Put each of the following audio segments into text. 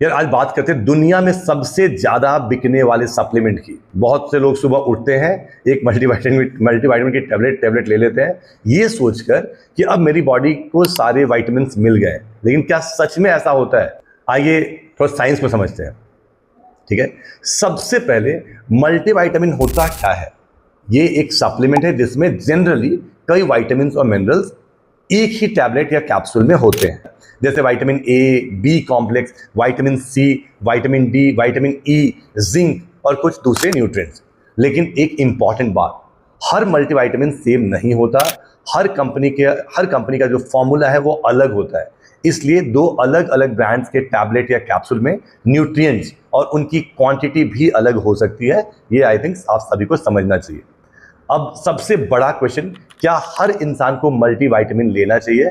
यार आज बात करते हैं दुनिया में सबसे ज्यादा बिकने वाले सप्लीमेंट की। बहुत से लोग सुबह उठते हैं, एक मल्टीविटामिन की टेबलेट ले लेते हैं, ये सोचकर कि अब मेरी बॉडी को सारे विटामिन मिल गए। लेकिन क्या सच में ऐसा होता है? आइए थोड़ा साइंस को समझते हैं। ठीक है, सबसे पहले मल्टीविटामिन होता क्या है? ये एक सप्लीमेंट है जिसमें जनरली कई विटामिन और मिनरल्स एक ही टैबलेट या कैप्सूल में होते हैं, जैसे vitamin A, B complex, vitamin C, vitamin D, vitamin E, zinc और कुछ दूसरे न्यूट्रिएंट्स। लेकिन एक इंपॉर्टेंट बात, हर मल्टीविटामिन सेम नहीं होता। हर कंपनी का जो फॉर्मूला है वो अलग होता है। इसलिए दो अलग अलग ब्रांड्स के टैबलेट या कैप्सूल में न्यूट्रिएंट्स और उनकी क्वांटिटी भी अलग हो सकती है। ये आई थिंक आप सभी को समझना चाहिए। अब सबसे बड़ा क्वेश्चन, क्या हर इंसान को मल्टीविटामिन लेना चाहिए?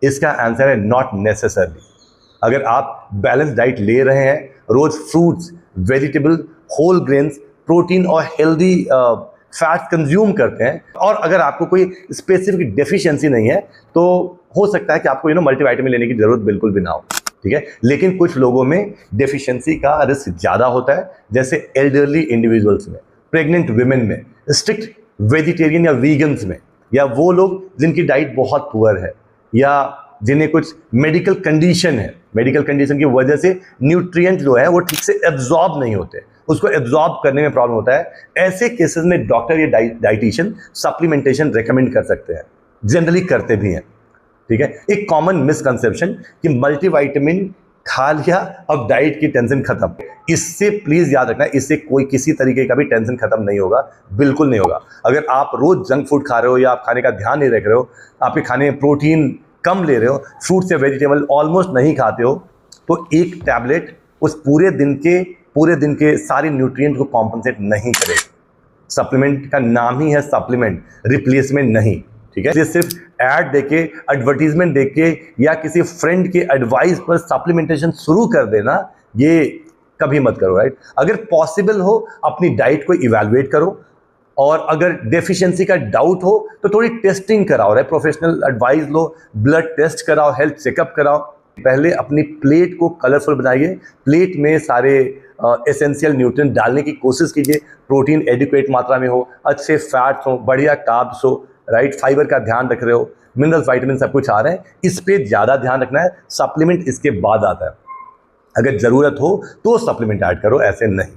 इसका आंसर है नॉट नेसेसरली। अगर आप बैलेंस डाइट ले रहे हैं, रोज fruits, vegetable, whole grains, protein और हेल्दी फैट्स कंज्यूम करते हैं, और अगर आपको कोई स्पेसिफिक डेफिशिएंसी नहीं है, तो हो सकता है कि आपको मल्टीविटामिन लेने की जरूरत बिल्कुल भी ना हो। ठीक है, लेकिन कुछ लोगों में डेफिशिएंसी का रिस्क ज्यादा होता है, जैसे एल्डरली इंडिविजुअल्स में, प्रेग्नेंट वुमेन में, स्ट्रिक्ट वेजिटेरियन या वीगन्स में, या वो लोग जिनकी डाइट बहुत पुअर है, या जिन्हें कुछ मेडिकल कंडीशन है, मेडिकल कंडीशन की वजह से न्यूट्रिएंट जो है वो ठीक से एब्जॉर्ब नहीं होते, उसको एब्जॉर्ब करने में प्रॉब्लम होता है। ऐसे केसेस में डॉक्टर या डाइटिशियन सप्लीमेंटेशन रेकमेंड कर सकते हैं, जनरली करते भी हैं। ठीक है, एक कॉमन मिसकंसेप्शन कि मल्टीविटामिन खा लिया अब डाइट की टेंशन खत्म। इससे प्लीज याद रखना, इससे कोई किसी तरीके का भी टेंशन खत्म नहीं होगा, बिल्कुल नहीं होगा। अगर आप रोज जंक फूड खा रहे हो या आप खाने का ध्यान नहीं रख रहे हो, आपके खाने में प्रोटीन कम ले रहे हो, फ्रूट्स या वेजिटेबल ऑलमोस्ट नहीं खाते हो, तो एक टैबलेट उस पूरे दिन के सारे न्यूट्रिएंट को कॉम्पनसेट नहीं करेगा। सप्लीमेंट का नाम ही है सप्लीमेंट, रिप्लेसमेंट नहीं। ठीक है, ये सिर्फ ऐड देके, एडवर्टीजमेंट देके या किसी फ्रेंड के एडवाइस पर सप्लीमेंटेशन शुरू कर देना, ये कभी मत करो। राइट, अगर पॉसिबल हो अपनी डाइट को इवैल्यूएट करो, और अगर डेफिशिएंसी का डाउट हो तो थोड़ी टेस्टिंग कराओ, राइट, प्रोफेशनल एडवाइस लो, ब्लड टेस्ट कराओ, हेल्थ चेकअप कराओ। पहले अपनी प्लेट को कलरफुल बनाइए, प्लेट में सारे एसेंशियल न्यूट्रिएंट डालने की कोशिश कीजिए, प्रोटीन एडिक्वेट मात्रा में हो, अच्छे फैट्स हो, बढ़िया कार्ब्स हो, राइट, फाइबर का ध्यान रख रहे हो, मिनरल्स, विटामिन सब कुछ आ रहे हैं, इस पे ज़्यादा ध्यान रखना है। सप्लीमेंट इसके बाद आता है, अगर ज़रूरत हो तो सप्लीमेंट ऐड करो, ऐसे नहीं।